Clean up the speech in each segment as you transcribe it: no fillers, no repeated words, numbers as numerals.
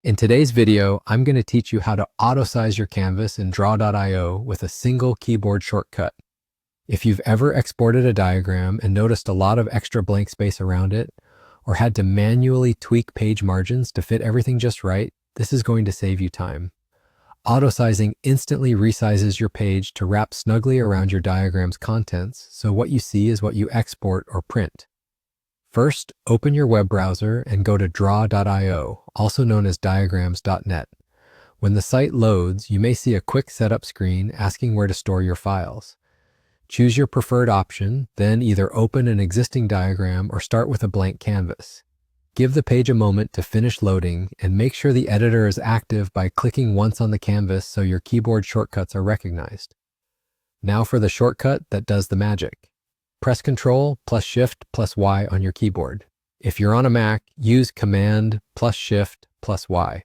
In today's video, I'm going to teach you how to auto-size your canvas in Draw.io with a single keyboard shortcut. If you've ever exported a diagram and noticed a lot of extra blank space around it, or had to manually tweak page margins to fit everything just right, this is going to save you time. Auto-sizing instantly resizes your page to wrap snugly around your diagram's contents, so what you see is what you export or print. First, open your web browser and go to draw.io, also known as diagrams.net. When the site loads, you may see a quick setup screen asking where to store your files. Choose your preferred option, then either open an existing diagram or start with a blank canvas. Give the page a moment to finish loading and make sure the editor is active by clicking once on the canvas so your keyboard shortcuts are recognized. Now for the shortcut that does the magic. Press Ctrl plus Shift plus Y on your keyboard. If you're on a Mac, use Command plus Shift plus Y.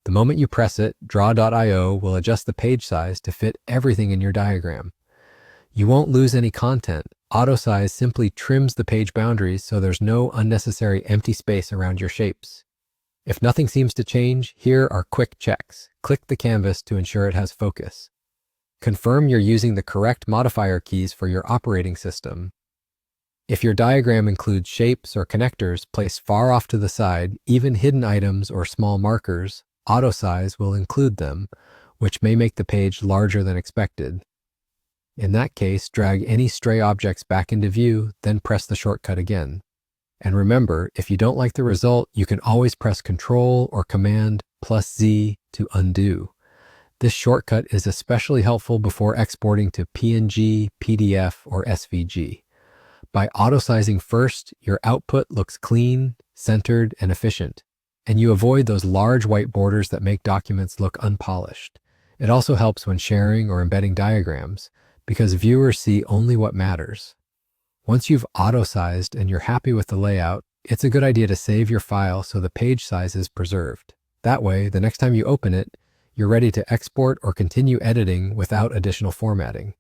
The moment you press it, Draw.io will adjust the page size to fit everything in your diagram. You won't lose any content. Autosize simply trims the page boundaries so there's no unnecessary empty space around your shapes. If nothing seems to change, here are quick checks. Click the canvas to ensure it has focus. Confirm you're using the correct modifier keys for your operating system. If your diagram includes shapes or connectors placed far off to the side, even hidden items or small markers, Autosize will include them, which may make the page larger than expected. In that case, drag any stray objects back into view, then press the shortcut again. And remember, if you don't like the result, you can always press Ctrl or Command plus Z to undo. This shortcut is especially helpful before exporting to PNG, PDF, or SVG. By auto-sizing first, your output looks clean, centered, and efficient, and you avoid those large white borders that make documents look unpolished. It also helps when sharing or embedding diagrams, because viewers see only what matters. Once you've auto-sized and you're happy with the layout, it's a good idea to save your file so the page size is preserved. That way, the next time you open it, you're ready to export or continue editing without additional formatting.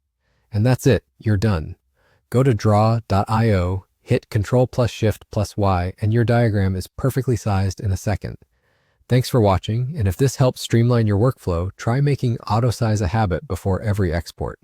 And that's it, you're done. Go to draw.io, hit Ctrl plus Shift plus Y, and your diagram is perfectly sized in a second. Thanks for watching, and if this helps streamline your workflow, try making auto-size a habit before every export.